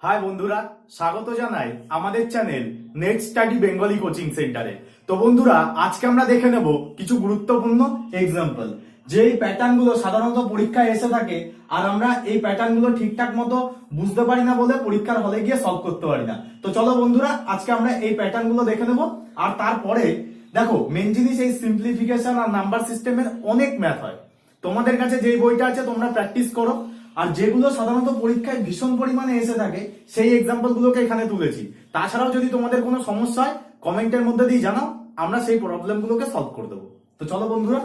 High বন্ধুরা, স্বাগত জানাই আমাদের channel net study Bengali coaching সেন্টারে। তো বন্ধুরা, আজকে আমরা দেখে নেব কিছু গুরুত্বপূর্ণ এক্সাম্পল, যেই প্যাটার্ন গুলো সাধারণত পরীক্ষায় এসে থাকে আর আমরা এই প্যাটার্ন গুলো ঠিকঠাক মতো বুঝতে পারি না বলে পরীক্ষার হলে গিয়ে সলভ করতে পারি না। তো চলো বন্ধুরা, আজকে আমরা এই প্যাটার্ন গুলো দেখে নেব। আর তারপরে দেখো, মেন জিনিস এই সিম্পলিফিকেশন আর নাম্বার সিস্টেমের অনেক ম্যাথ হয়। তোমাদের কাছে যেই বইটা আছে তোমরা প্র্যাকটিস করো, আর যেগুলো সাধারণত পরীক্ষায় ভীষণ পরিমাণে এসে থাকে সেই এক্সাম্পল গুলোকে এখানে তুলেছি। তাছাড়াও যদি তোমাদের কোনো সমস্যা হয় কমেন্টের মধ্যে দিয়ে জানাও, আমরা সেই প্রবলেম গুলোকে সলভ করে দেবো। তো চলো বন্ধুরা,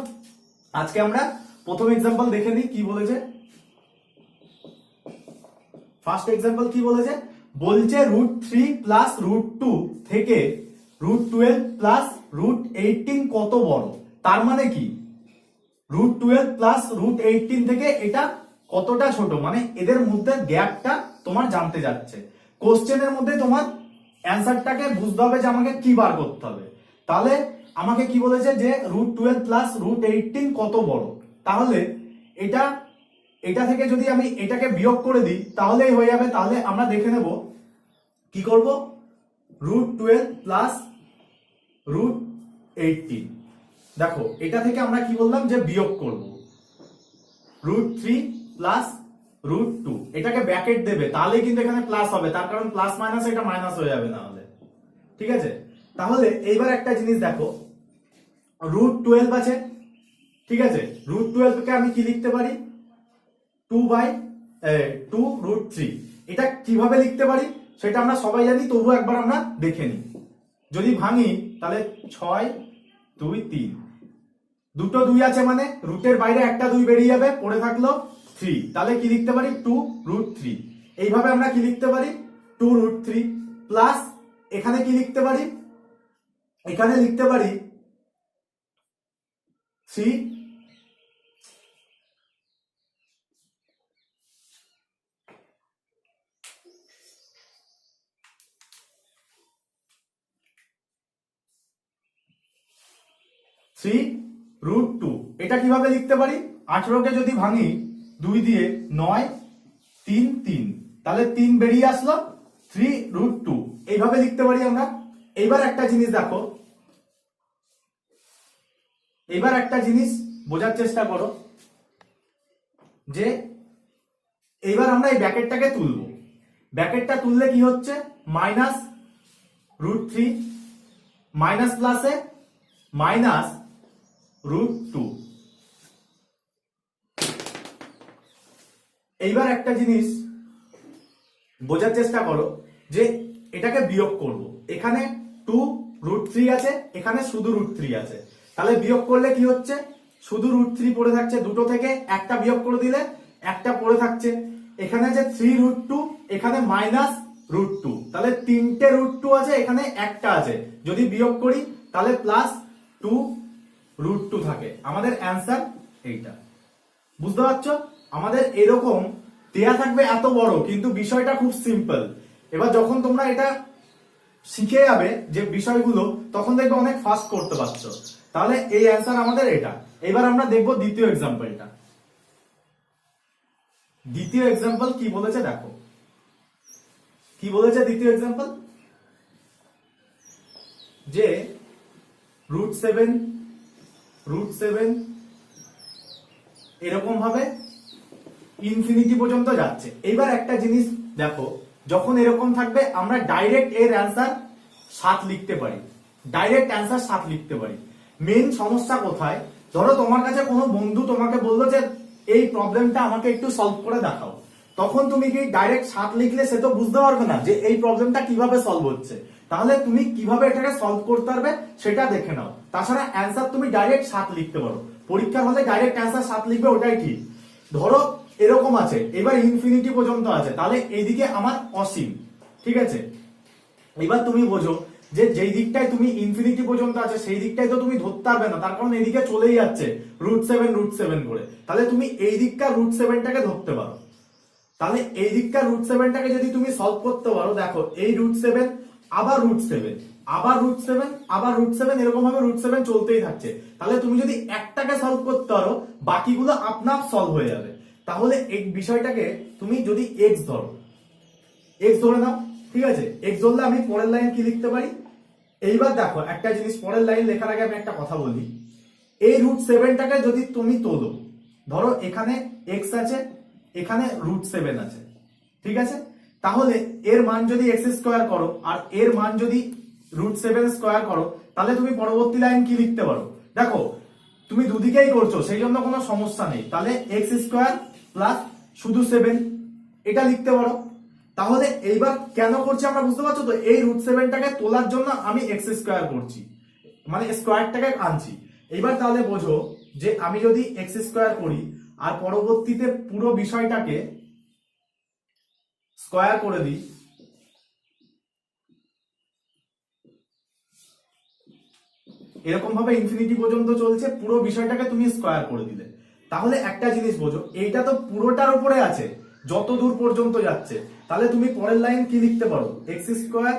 আজকে আমরা প্রথম এক্সাম্পল দেখে নিই কি বলেছে। ফার্স্ট এক্সাম্পল কি বলেছে, বলছে √3 প্লাস √2 থেকে √12 প্লাস √18 কত বড়। তার মানে কি, √12 প্লাস √18 থেকে এটা কতটা ছোট, মানে এদের মধ্যে গ্যাপটা তোমার জানতে যাচ্ছে। কোশ্চেনের মধ্যে তোমার অ্যান্সারটাকে বুঝতে হবে যে আমাকে কি বার করতে হবে। তাহলে আমাকে কি বলেছে যে √12 প্লাস √18 কত বড়। তাহলে এটা থেকে যদি আমি এটাকে বিয়োগ করে দিই তাহলেই হয়ে যাবে। তাহলে আমরা দেখে নেব কি করব, √12 প্লাস √18। দেখো, এটা থেকে আমরা কি বললাম যে বিয়োগ করব, √3 প্লাস √2, এটাকে ব্র্যাকেট দেবে, তাহলে কিন্তু এখানে প্লাস হবে, তার কারণ প্লাস মাইনাস এটা মাইনাস হয়ে যাবে না হলে। ঠিক আছে, তাহলে এইবার একটা জিনিস দেখো, √12 আছে, ঠিক আছে, √12 কে আমি কি লিখতে পারি, 2/2 √3। এটা কিভাবে লিখতে পারি সেটা আমরা সবাই জানি, তবু একবার আমরা দেখে নিই। যদি ভাঙি তাহলে 6 2 3, দুটো 2 আছে মানে রুটের বাইরে একটা 2 বেরিয়ে যাবে, পড়ে থাকলো 3। তাহলে কি লিখতে পারি, 2 √3। এইভাবে আমরা কি লিখতে পারি, 2 √3 প্লাস এখানে কি লিখতে পারি, এখানে লিখতে পারি 3 3 √2। এটা কিভাবে লিখতে পারি, 18 কে যদি ভাঙি 2 দিয়ে 9 3 3, তাহলে 3 বেরিয়ে আসলো, 3 √2। এইভাবে লিখতে পারি আমরা। এইবার একটা জিনিস দেখো, এবার একটা জিনিস বোঝার চেষ্টা করো যে এইবার আমরা এই ব্র্যাকেটটাকে তুলবো। ব্র্যাকেটটা তুললে কি হচ্ছে, মাইনাস √3 মাইনাস প্লাসে মাইনাস √2। এইবার একটা জিনিস বোঝার চেষ্টা করো যে এটাকে বিয়োগ করব। এখানে 2 √3 আছে, এখানে শুধু √3 আছে, তাহলে বিয়োগ করলে কি হচ্ছে, শুধু √3 পড়ে থাকছে, দুটো থেকে একটা বিয়োগ করে দিলে একটা পড়ে থাকছে। এখানে আছে 3 √2, এখানে মাইনাস √2, তাহলে তিনটে √2 আছে, এখানে একটা আছে, যদি বিয়োগ করি তাহলে প্লাস 2 √2 থাকে। আমাদের অ্যান্সার এইটা। বুঝতে পারছো, আমাদের এরকম দেয়া থাকবে এত বড়, কিন্তু বিষয়টা খুব সিম্পল। এবার যখন তোমরা এটা শিখে যাবে যে বিষয়গুলো, তখন দেখবে অনেক ফাস্ট করতে পারছো। তাহলে এই অ্যান্সার আমাদের এটা। এবার আমরা দেখব দ্বিতীয় এক্সাম্পলটা। দ্বিতীয় এক্সাম্পল কি বলেছে দেখো, কি বলেছে দ্বিতীয় এক্সাম্পল, যে √7 এরকম ভাবে ইনফিনিটি পর্যন্ত যাচ্ছে। এবার একটা জিনিস দেখো, যখন এরকম থাকবে আমরা ডাইরেক্ট এর অ্যান্সার 7 লিখতে পারি, ডাইরেক্ট অ্যান্সার 7 লিখতে পারি। মেন সমস্যা কোথায়, ধরো তোমার কাছে কোনো বন্ধু তোমাকে বললো যে এই প্রবলেমটা আমাকে একটু সলভ করে দেখাও, তখন তুমি কি ডাইরেক্ট 7 লিখলে সে তো বুঝতে পারবে না যে এই প্রবলেমটা কিভাবে সলভ হচ্ছে। তাহলে তুমি কিভাবে এটাকে সলভ করতে পারবে সেটা দেখে নাও। তাছাড়া অ্যান্সার তুমি ডাইরেক্ট 7 লিখতে পারো, পরীক্ষার হলে ডাইরেক্ট অ্যান্সার 7 লিখবে, ওটাই ঠিক। ধরো এরকম আছে, এবার ইনফিনিটি পর্যন্ত আছে, তাহলে এইদিকে আমার অসীম। ঠিক আছে, এবার তুমি বোঝো যে যেই দিকটায় তুমি ইনফিনিটি পর্যন্ত আছে সেই দিকটাই তো তুমি ধরতে পারবে না, তার কারণ এইদিকে চলেই যাচ্ছে √7 করে। তাহলে তুমি এই দিকটা √7টাকে ধরতে পারো। তাহলে এই দিকটা √7টাকে যদি তুমি সলভ করতে পারো, দেখো এই √7 আবার √7 আবার √7 আবার √7, এরকম ভাবে √7 চলতেই থাকছে। তাহলে তুমি যদি একটাকে সলভ করতে পারো, বাকিগুলো আপনা আপ সলভ হয়ে যাবে। তাহলে এই বিষয়টাকে তুমি যদি x ধরো, এক্স ধরে নাও, ঠিক আছে। এক্স ধরলে আমি পরের লাইন কি লিখতে পারি, এইবার দেখো একটা জিনিস, পরের লাইন লেখার আগে আমি একটা কথা বলি। এই √7টাকে যদি তুমি তোলো, ধরো এখানে এক্স আছে, এখানে √7 আছে, ঠিক আছে। তাহলে এর মান যদি এক্স স্কোয়ার করো আর এর মান যদি √7 স্কোয়ার করো, তাহলে তুমি পরবর্তী লাইন কি লিখতে পারো, দেখো তুমি দুদিকেই করছো সেই জন্য কোনো সমস্যা নেই। তাহলে এক্স স্কোয়ার প্লাস শুধু 7 এটা লিখতে পারো। তাহলে এইবার কেন করছি আমরা বুঝতে পারছো তো, এই √7টাকে তোলার জন্য আমি এক্স স্কোয়ার করছি, মানে স্কোয়ারটাকে আনছি। এইবার তাহলে বোঝো যে আমি যদি এক্স স্কোয়ার করি আর পরবর্তীতে পুরো বিষয়টাকে স্কোয়ার করে দিই, এরকম ভাবে ইনফিনিটি পর্যন্ত চলছে, পুরো বিষয়টাকে তুমি স্কোয়ার করে দিলে, তাহলে একটা জিনিস বোঝো, এইটা তো পুরোটার উপরে আছে যত দূর পর্যন্ত যাচ্ছে। তাহলে তুমি পরের লাইন কি লিখতে পারো, এক্স স্কোয়ার,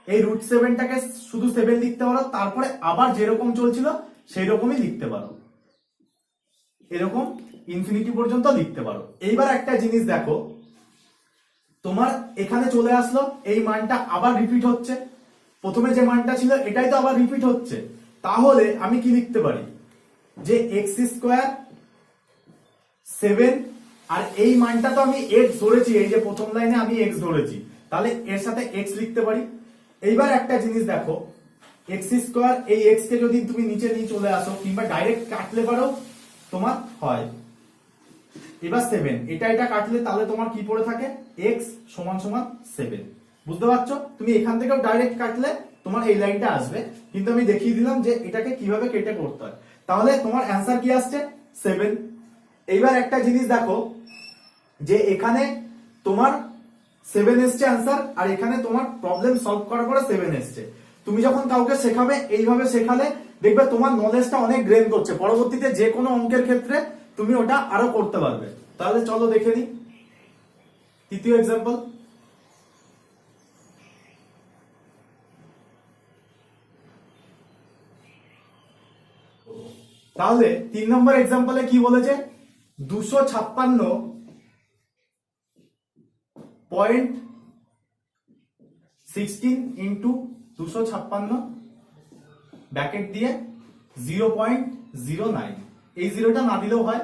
এই √7টাকে শুধু 7 লিখতে পারো, তারপরে আবার যেরকম চলছিল সেই রকমই লিখতে পারো, এরকম ইনফিনিটি পর্যন্ত লিখতে পারো। এইবার একটা জিনিস দেখো, তোমার এখানে চলে আসলো, এই মানটা আবার রিপিট হচ্ছে, প্রথমে যে মানটা ছিল এটাই তো আবার রিপিট হচ্ছে। তাহলে আমি কি লিখতে পারি, যে এক্স স্কোয়ার 7, আর এই মানটা তো আমি এক্স ধরেছি, এই যে প্রথম লাইনে আমি এক্স ধরেছি, তাহলে এর সাথে এক্স লিখতে পারি। এইবার একটা জিনিস দেখো, এক্স স্কোয়ার, এই এক্স কে যদি তুমি নিচে নিয়ে চলে আসো কিংবা ডাইরেক্ট কাটলে পারো তোমার হয়। এবার 7, এটা কাটলে তাহলে তোমার কি পড়ে থাকে, এক্স সমান সমান 7। বুঝতে পারছো, তুমি এখান থেকেও ডাইরেক্ট কাটলে তোমার এই লাইনটা আসবে, কিন্তু আমি দেখিয়ে দিলাম যে এটাকে কিভাবে কেটে করতে হয়। তাহলে তোমার অ্যান্সার কি আসছে, 7। এইবার একটা জিনিস দেখো, যে এখানে তোমার 7 এসছে অ্যান্সার, আর এখানে তোমার প্রবলেম সলভ করার পরে 7 এসছে। তুমি যখন কাউকে শেখাবে, এইভাবে শেখালে দেখবে তোমার নলেজটা অনেক গ্রেন করছে, পরবর্তীতে যে কোনো অঙ্কের ক্ষেত্রে তুমি ওটা আরো করতে পারবে। তাহলে চলো দেখে নিই তৃতীয় এক্সাম্পল। তাহলে 3 নম্বর এক্সাম্পলে কি বলেছে, 256.16 ইন্টু 256 ব্র্যাকেট দিয়ে 0.09, এই জিরোটা না দিলেও হয়,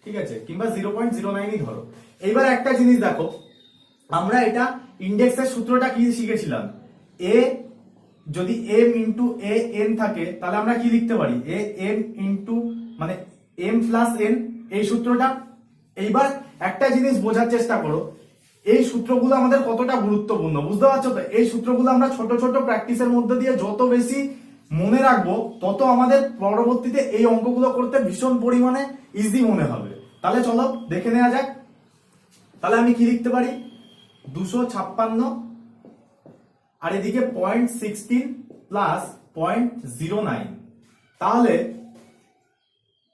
ঠিক আছে, কিংবা 0.09ই ধরো। এইবার একটা জিনিস দেখো, আমরা এটা ইন্ডেক্সের সূত্রটা কি শিখেছিলাম, এ যদি m ইন্টু এ এন থাকে তাহলে আমরা কি লিখতে পারি, এ এম ইন্টু মানে m প্লাস n, এই সূত্রটা। এইবার একটা জিনিস বোঝার চেষ্টা করো, এই সূত্রগুলো আমাদের কতটা গুরুত্বপূর্ণ, বুঝতে পারছো তো। এই সূত্রগুলো আমরা ছোট ছোট প্র্যাকটিসের মধ্যে দিয়ে যত বেশি মনে রাখবো, তত আমাদের পরবর্তীতে এই অঙ্কগুলো করতে ভীষণ পরিমাণে ইজি মনে হবে। তাহলে চলো দেখে নেওয়া যাক। তাহলে আমি কি লিখতে পারি, 256 আর এদিকে 0.16 প্লাস 0.09, তাহলে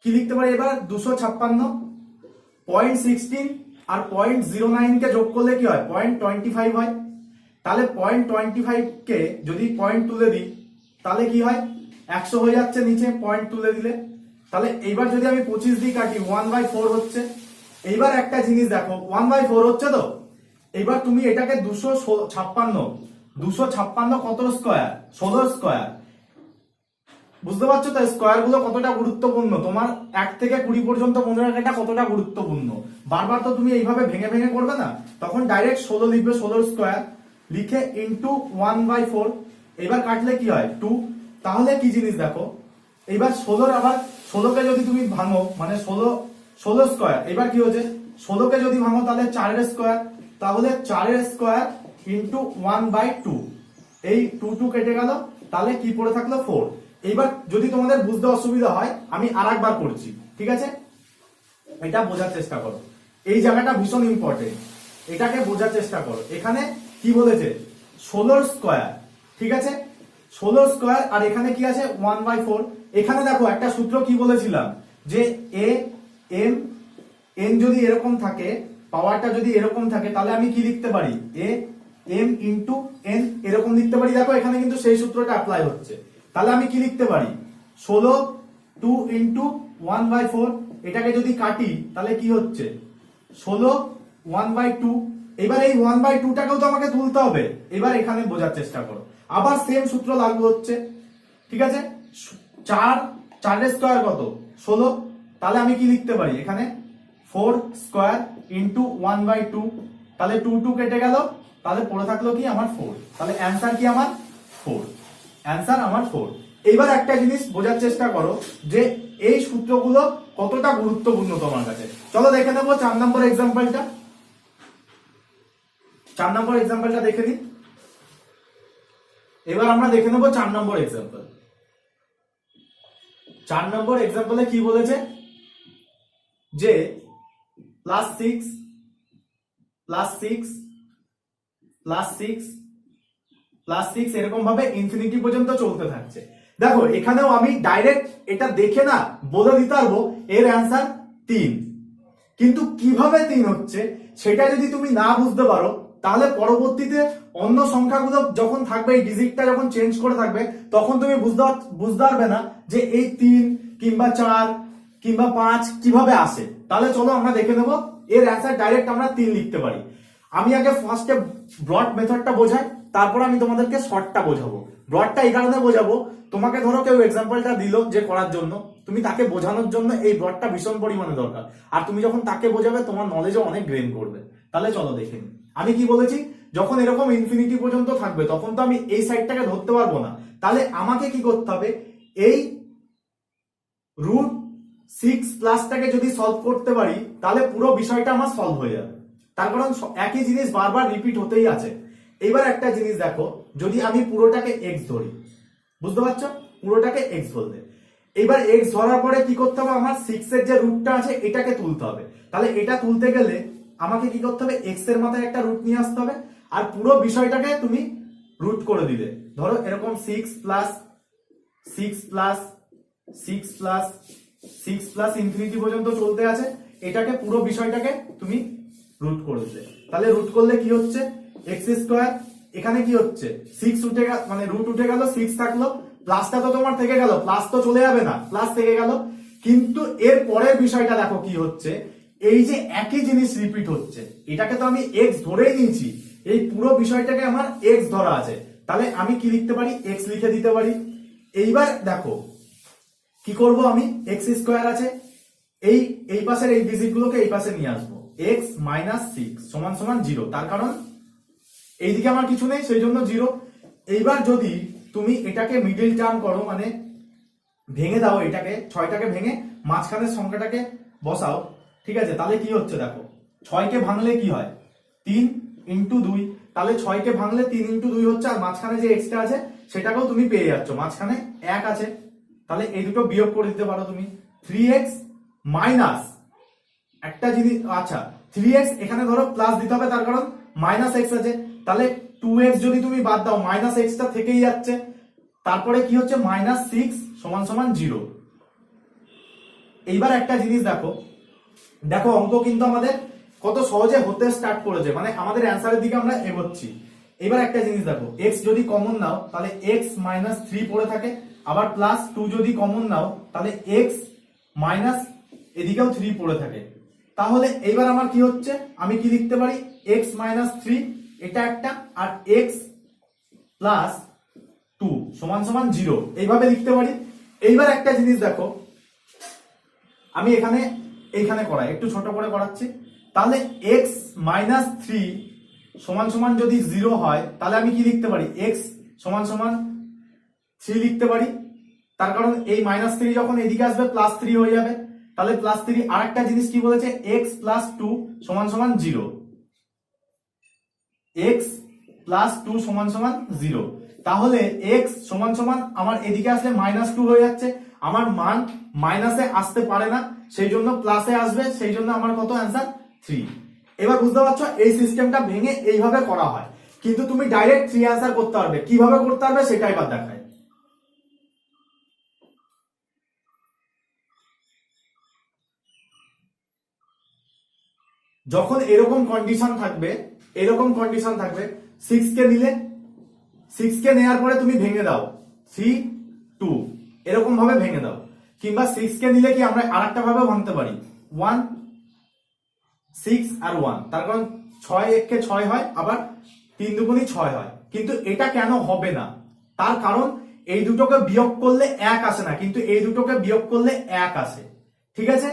কি লিখতে পারি এবার, 256 0.16 আর 0.09 কে যোগ করলে কি হয়, 0.25 হয়। তাহলে 0.25 কে যদি পয়েন্ট তুলে দিই তাহলে কি হয়, 100 হয়ে যাচ্ছে নিচে পয়েন্ট তুলে দিলে। তাহলে এইবার যদি আমি 25 দিয়ে কাটি, 1/4 হচ্ছে। এইবার একটা জিনিস দেখো, 1/4 হচ্ছে তো, এইবার তুমি এটাকে 256 কত স্কোয়ার, 16 স্কোয়ার। বুঝতে পারছো তো স্কোয়ার গুলো কতটা গুরুত্বপূর্ণ, তোমার 1 থেকে 20 পর্যন্ত মনে রাখাটা কতটা গুরুত্বপূর্ণ। বারবার তো তুমি এইভাবে ভেঙে ভেঙে করবে না, তখন ডাইরেক্ট 16 লিখবে, 16 স্কোয়ার লিখে ইন্টু 1/4। এবার কাটলে কি হয়, 2। তাহলে কি জিনিস দেখো, এইবার 16 আবার 16 কে যদি তুমি ভাঙো, মানে 16 স্কোয়ার, এবার কি হচ্ছে, 16 কে যদি ভাঙো তাহলে 4 স্কোয়ার, তাহলে 4 স্কোয়ার ইন্টু 1/2, এই 2 কেটে গেল, তাহলে কি পড়ে থাকলো 4। এইবার যদি তোমাদের বুঝতে অসুবিধা হয় আমি আরেকবার করছি, ঠিক আছে, এটা বোঝার চেষ্টা করো, এই জায়গাটা ভীষণ ইম্পর্টেন্ট, এটাকে বোঝার চেষ্টা করো। এখানে কি বলেছে, 16 স্কোয়ার, ঠিক আছে, 16 স্কোয়ার, আর এখানে কি আছে 1/4। এখানে দেখো একটা সূত্র কি বলেছিলাম, যে এ এম এন যদি এরকম থাকে, পাওয়ারটা যদি এরকম থাকে, তাহলে আমি কি লিখতে পারি, এ এম ইন্টু এন, এরকম লিখতে পারি। দেখো এখানে কিন্তু সেই সূত্রটা অ্যাপ্লাই হচ্ছে। তাহলে আমি কি লিখতে পারি, 16 2 ইন্টু 1/4, এটাকে যদি কাটি তাহলে কি হচ্ছে, 16 1/2, এবার এই 1/2টাকেও তো আমাকে তুলতে হবে। এবার এখানে বোঝার চেষ্টা করো, আবার সেম সূত্র লাগু হচ্ছে, ঠিক আছে। 4 এর স্কয়ার কত 16, তাহলে আমি কি লিখতে পারি এখানে 4 স্কয়ার ইন্টু 1/2, তাহলে 2 কেটে গেল, তাহলে পড়ে থাকলো কি আমার 4, তাহলে অ্যান্সার কি আমার 4, অ্যান্সার আমার 4। এইবার একটা জিনিস বোঝার চেষ্টা করো যে এই সূত্রগুলো কতটা গুরুত্বপূর্ণ তোমার কাছে। চলো দেখে নেবো 4 নম্বর এক্সাম্পলটা। 4 নম্বর এক্সাম্পলটা দেখে নিই। এবার আমরা দেখে নেবো 4 নম্বর এক্সাম্পল। 4 নম্বর এক্সাম্পলে কি বলেছে যে +6 +6 +6 +6 এরকম ভাবে ইনফিনিটি পর্যন্ত চলতে থাকছে। দেখো এখানেও আমি ডাইরেক্ট এটা দেখে না বলে দিতে পারবো এর অ্যান্সার 3, কিন্তু কিভাবে 3 হচ্ছে সেটা যদি তুমি না বুঝতে পারো তাহলে পরবর্তীতে অন্য সংখ্যাগুলো যখন থাকবে, এই ডিজিটটা যখন চেঞ্জ করে থাকবে, তখন তুমি বুঝতে পারবে না যে এই 3 কিংবা 4 কিংবা 5 কিভাবে আসে। তাহলে চলো আমরা দেখে নেব এর অ্যান্সার ডাইরেক্ট আমরা 3 লিখতে পারি। আমি আগে ফার্স্টে ব্রড মেথডটা বোঝাই, তারপর আমি তোমাদেরকে শর্টটা বোঝাবো। ব্রডটা এই কারণে বোঝাবো, তোমাকে ধরো কেউ এক্সাম্পলটা দিল যে করার জন্য, তুমি তাকে বোঝানোর জন্য এই ব্রডটা ভীষণ পরিমাণে দরকার, আর তুমি যখন তাকে বোঝাবে তোমার নলেজও অনেক গেইন করবে। তাহলে চলো দেখে নিই। আমি কি বলেছি, যখন এরকম ইনফিনিটি পর্যন্ত থাকবে তখন তো আমি এই সাইডটাকে ধরতে পারবো না, তাহলে আমাকে কি করতে হবে, এই √6+ যদি সলভ করতে পারি তাহলে পুরো বিষয়টা আমার সলভ হয়ে যাবে। তার কারণ একই জিনিস বারবার রিপিট হতেই আছে। এবার একটা জিনিস দেখো, যদি আমি পুরোটাকে x ধরি, বুঝতে পারছো, পুরোটাকে x বলতে, এবার x ধরার পরে কি করতে হবে, আমার 6 এর যে রুটটা আছে এটাকে তুলতে হবে। তাহলে এটা তুলতে গেলে আমাকে কি করতে হবে, x এর মাথায় একটা রুট নিয়ে আসতে হবে, আর পুরো বিষয়টাকে তুমি রুট করে দিলে। ধরো এরকম 6 ইনফিনিটি পর্যন্ত চলতে আছে, এটাকে পুরো বিষয়টাকে তুমি রুট করে দিলে। তাহলে রুট করলে কি হচ্ছে, x², এখানে কি হচ্ছে 6 উঠে গেল, মানে রুট উঠে গেল, 6 থাকলো, প্লাসটা তো তোমার থেকে গেল, প্লাস তো চলে যাবে না, প্লাস থেকে গেল। কিন্তু এর পরের বিষয়টা দেখো কি হচ্ছে, এই যে একই জিনিস রিপিট হচ্ছে, এটাকে তো আমি x ধরেই নিয়েছি, এই পুরো বিষয়টাকে আমার x ধরা আছে, তাহলে আমি কি লিখতে পারি, x লিখে দিতে পারি। এইবার দেখো কি করব, আমি x² আছে, এই পাশের এই ডিজিটগুলোকে এই পাশে নিয়ে আসবো, x - 6 = 0, তার কারণ এইদিকে আমার কিছু নেই, সেই জন্য 0। এইবার যদি তুমি এটাকে মিডল টার্ম করো, মানে ভেঙে দাও, এটাকে 6টাকে ভেঙে মাঝখানের সংখ্যাটাকে বসাও, ঠিক আছে, তাহলে কি হচ্ছে দেখো, 6কে ভাঙলে কি হয় 3 × 2, তাহলে 6কে ভাঙলে 3 × 2 হচ্ছে, আর মাঝখানে যে এক্সট্রা আছে সেটাকেও তুমি পেয়ে যাচ্ছ, মাঝখানে 1 আছে, তাহলে এই দুটো বিয়োগ করে দিতে পারো তুমি। 3x মাইনাস একটা জিনিস, আচ্ছা 3x এখানে ধরো প্লাস দিতে হবে, তার কারণ -x আছে, তাহলে 2x যদি তুমি বাদ দাও -x টা থেকেই যাচ্ছে, তারপরে কি হচ্ছে -6 = 0। এইবার একটা জিনিস দেখো, অঙ্ক কিন্তু আমাদের কত সহজে হতে স্টার্ট করেছে, মানে আমাদের অ্যান্সারের দিকে আমরা এগোচ্ছি। এবার একটা জিনিস দেখো, x যদি কমন নাও তাহলে x - 3 পড়ে থাকে, আবার +2 যদি কমন নাও তাহলে x মাইনাস এদিকেও 3 পড়ে থাকে। তাহলে এইবার আমার কি হচ্ছে, আমি কি লিখতে পারি, x - 3 এটা একটা, আর x + 2 = 0, এইভাবে লিখতে পারি। এইবার একটা জিনিস দেখো, আমি এইখানে করাই, একটু ছোট করে করাচ্ছি, তাহলে x - 3 = যদি 0 হয় তাহলে আমি কি লিখতে পারি, x = 3 লিখতে পারি, তার কারণ এই -3 যখন এদিকে আসবে +3 হয়ে যাবে, তাহলে +3। আরেকটা জিনিস কি বলেছে, x + 2 = 0, x + 2 = 0, তাহলে x = আমার এদিকে আসলে -2 হয়ে যাচ্ছে, আমার মান মাইনাসে আসতে পারে না, সেই জন্য প্লাসে আসবে, সেই জন্য আমার কত অ্যান্সার 3। এবার বুঝতে পারছো এই সিস্টেমটা ভেঙে এইভাবে করা হয়, কিন্তু তুমি ডাইরেক্ট 3 অ্যান্সার করতে পারবে, কিভাবে করতে পারবে সেটাই এবার দেখায়। যখন এরকম কন্ডিশন থাকবে 6 কে নিলে, 6 কে নেওয়ার পরে তুমি ভেঙে দাও 3 2, এরকম ভাবে ভেঙে দাও, কিংবা 6 কে নিলে কি আমরা আরেকটা ভাবে ভাঙতে পারি 1 6 আর 1, তার কারণ ছয় একে ছয় হয়, আবার 3 দুগুণী 6 হয়, কিন্তু এটা কেন হবে না? তার কারণ এই দুটোকে বিয়োগ করলে 1 আসে না, কিন্তু এই দুটোকে বিয়োগ করলে 1 আসে। ঠিক আছে,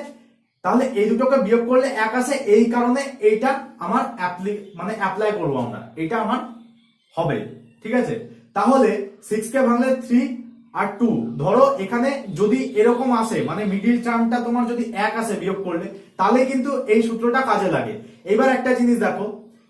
তাহলে এই দুটোকে বিয়োগ করলে 1 আসে, এই কারণে এইটা আমার অ্যাপ্লাই করবো আমরা, এটা আমার হবে। ঠিক আছে, তাহলে 6 কে ভাঙলে 3 আর 2, ধরো এখানে যদি এরকম আসে, মানে মিডিল টার্মটা তোমার যদি 1 আসে বিয়োগ করলে, তাহলে কিন্তু এই সূত্রটা কাজে লাগে। এবার একটা জিনিস দেখো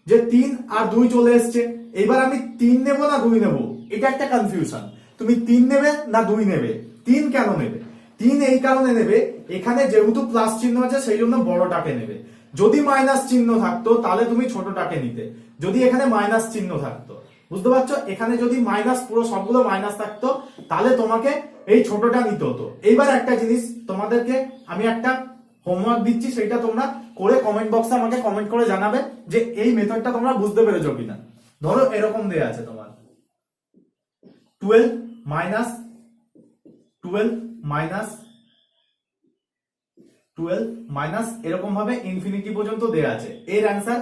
যে 3 আর 2 চলে এসছে, এবার আমি 3 নেব না 2 নেব, এটা একটা কনফিউশন। তুমি 3 নেবে না 2 নেবে? 3 কেন নেবে? 3 এই কারণে নেবে, এখানে যেহেতু প্লাস চিহ্ন আছে সেই জন্য বড়টাকে নেবে। যদি মাইনাস চিহ্ন থাকতো তাহলে তুমি ছোটটাকে নিতে, যদি এখানে মাইনাস চিহ্ন থাকতো। বুঝতে পারছো, এখানে যদি মাইনাস, পুরো সবগুলো মাইনাস থাকতো, তাহলে তোমাকে এই ছোটটা নিতে হতো। এইবার একটা জিনিস তোমাদেরকে আমি একটা হোমওয়ার্ক দিচ্ছি, সেটা তোমরা করে কমেন্ট বক্সে আমাকে কমেন্ট করে জানাবে যে এই মেথডটা তোমরা বুঝতে পেরেছো কিনা। ধরো এরকম দেয়া আছে তোমার 12 মাইনাস 12 মাইনাস 12 মাইনাস এরকম ভাবে ইনফিনিটি পর্যন্ত দেয়া আছে। এর অ্যান্সার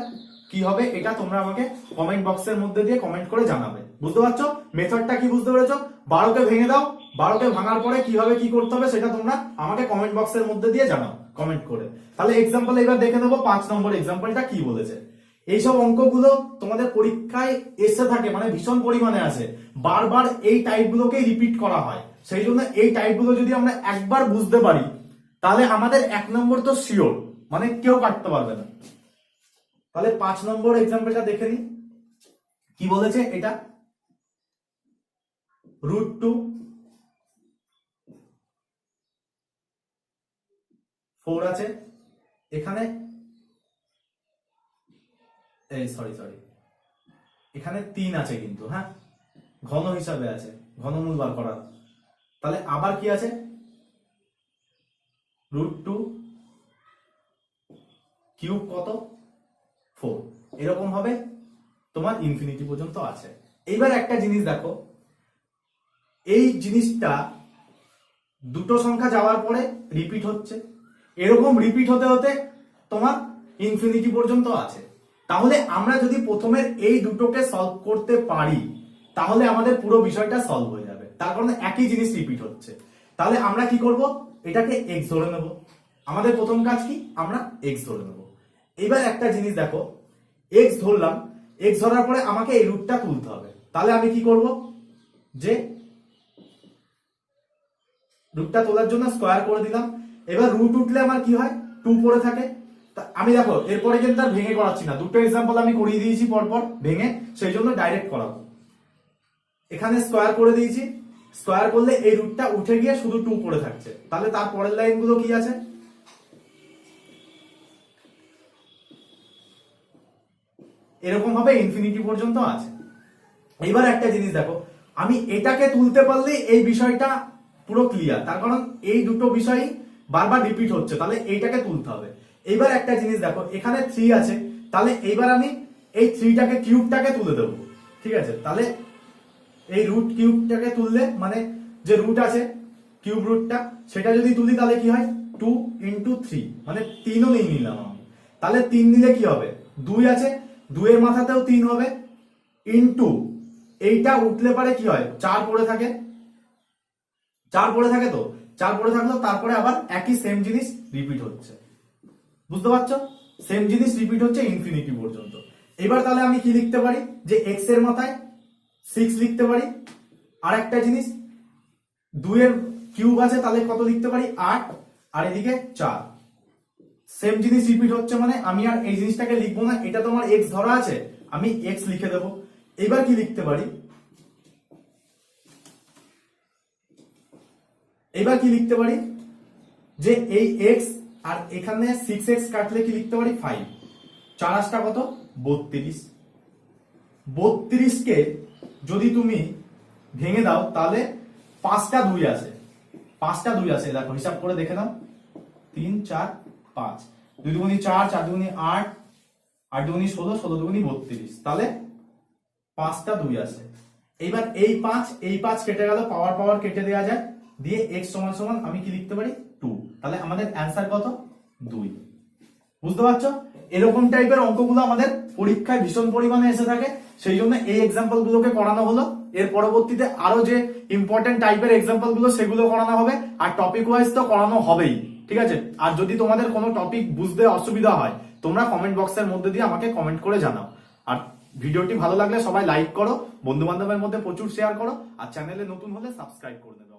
কি হবে এটা তোমরা আমাকে কমেন্ট বক্সের মধ্যে দিয়ে কমেন্ট করে জানাবে। বুঝতে পারছো মেথডটা কি? বুঝতে পেরেছো? 12 কে ভেঙে দাও, 12 কে ভাঙার পরে কিভাবে কি করতে হবে সেটা তোমরা আমাকে কমেন্ট বক্সের মধ্যে দিয়ে জানাও কমেন্ট করে। তাহলে এক্সাম্পল এবার দেখে নেবো 5 নম্বর এক্সাম্পলটা কি বলেছে। এইসব অঙ্কগুলো তোমাদের পরীক্ষায় এসে থাকে, মানে ভীষণ পরিমাণে আসে, বারবার এই টাইপগুলোকেই রিপিট করা হয়। সেই জন্য এই টাইপগুলো যদি আমরা একবার বুঝতে পারি তাহলে আমাদের 1 নম্বর তো শিওর, মানে কেউ কাটতে পারবে না। তাহলে 5 নম্বর এক্সাম্পলটা দেখে নি কি বলেছে। এটা √2 4 আছে, এখানে সরি এখানে 3 আছে কিন্তু, হ্যাঁ ঘন হিসাবে আছে, ঘনমূল বার করার। তাহলে আবার কি আছে, √2 কিউব কত 4, এরকম ভাবে তোমার ইনফিনিটি পর্যন্ত আছে। এইবার একটা জিনিস দেখো, এই জিনিসটা দুটো সংখ্যা যাওয়ার পরে রিপিট হচ্ছে, এরকম রিপিট হতে হতে তোমার ইনফিনিটি পর্যন্ত আছে। তাহলে আমরা যদি প্রথমে এই দুটোকে সলভ করতে পারি তাহলে আমাদের পুরো বিষয়টা সলভ হয়ে যাবে, তার কারণে একই জিনিস রিপিট হচ্ছে। তাহলে আমরা কি করব, এটাকে x ধরে নেব। আমাদের প্রথম কাজ কি, আমরা x ধরে নেব। এবার একটা জিনিস দেখো, x ধরলাম, x ধরার পরে আমাকে এই রুটটা তুলতে হবে। তাহলে আমি কি করব, যে রুটটা তোলার জন্য স্কয়ার করে দিলাম। এবার রুট উঠলে আমার কি হয়, 2 পড়ে থাকে। আমি দেখো এরপরে কিন্তু আর ভেঙে করাচ্ছি না, দুটো এক্সাম্পল আমি করিয়ে দিয়েছি পরপর ভেঙে, সেই জন্য ডাইরেক্ট করাবো। এখানে স্কয়ার করে দিয়েছি, স্কয়ার করলে এই রুটটা উঠে গিয়ে শুধু 2 পড়ে থাকছে। তাহলে তার পরের লাইনগুলো কি আছে, এরকম ভাবে ইনফিনিটি পর্যন্ত আছে। এবার একটা জিনিস দেখো, আমি এটাকে তুলতে পারলে এই বিষয়টা পুরো ক্লিয়ার, তার কারণ এই দুটো বিষয়ই বারবার রিপিট হচ্ছে, তাহলে এইটাকে তুলতে হবে। এইবার একটা জিনিস দেখো, এখানে 3 আছে, তাহলে এইবার আমি এই 3টাকে কিউবটাকে তুলে দেবো। ঠিক আছে, তাহলে এই রুট কিউবটাকে তুললে, মানে যে রুট আছে কিউব রুটটা, সেটা যদি তুলি তাহলে কি হয়, 2 × 3, মানে 3ও নিয়ে নিলাম আমি। তাহলে 3 নিলে কি হবে, 2 আছে, 2 এর মাথাতেও 3 হবে, ইনটু এইটা উঠলে পারে কি হয়, 4 পড়ে থাকে, 4 পড়ে থাকে, তো 4 পড়ে থাকলো, তারপরে আবার একই সেম জিনিস রিপিট হচ্ছে। বুঝতে পারছো, সেম জিনিস রিপিট হচ্ছে ইনফিনিটি পর্যন্ত। এবার তাহলে আমি কি লিখতে পারি, যে x এর মাথায় 6 লিখতে পারি। আর একটা জিনিস, 2 এর কিউব আছে, তাহলে কত লিখতে পারি, 8, আর এদিকে 4। সেম জিনিস রিপিট হচ্ছে, মানে আমি আর এই জিনিসটাকে লিখবো না, এটা তোমার x ধরা আছে, আমি x লিখে দেবো। এবার কি লিখতে পারি, যে এই x আর এখানে 6x কাটলে কি লিখতে পারি, 5, 4 8টা কত, 32। 32 কে যদি তুমি ভেঙে দাও তাহলে 5টা 2 আছে, 5টা 2 আছে, দেখো হিসাব করে দেখে নাও, 3 4 5, 2 দুগুণী 4, 4 দুগুণী 8, 8 দুগুণী 16, 16 দুগুণী 32, তাহলে 5টা 2 আছে। এইবার এই 5 কেটে গেল, পাওয়ার কেটে দেওয়া যায়, দিয়ে x সমান সমান আমি কি লিখতে পারি, 2। তাহলে আমাদের অ্যান্সার কত, 2। বুঝতে পারছো, এরকম টাইপের অঙ্কগুলো আমাদের পরীক্ষায় ভীষণ পরিমাণে এসে থাকে, সেই জন্য এই এক্সাম্পল গুলোকে করানো হলো। এর পরবর্তীতে আরো যে ইম্পর্টেন্ট টাইপের এক্সাম্পল গুলো সেগুলো করানো হবে, আর টপিক ওয়াইজ তো করানো হবেই, ঠিক আছে। আর যদি তোমাদের কোনো টপিক বুঝতে অসুবিধা হয় তোমরা কমেন্ট বক্সের মধ্যে দিয়ে আমাকে কমেন্ট করে জানাও। আর ভিডিওটি ভালো লাগলে সবাই লাইক করো, বন্ধু বান্ধবের মধ্যে প্রচুর শেয়ার করো, আর চ্যানেলে নতুন হলে সাবস্ক্রাইব করে দেবে।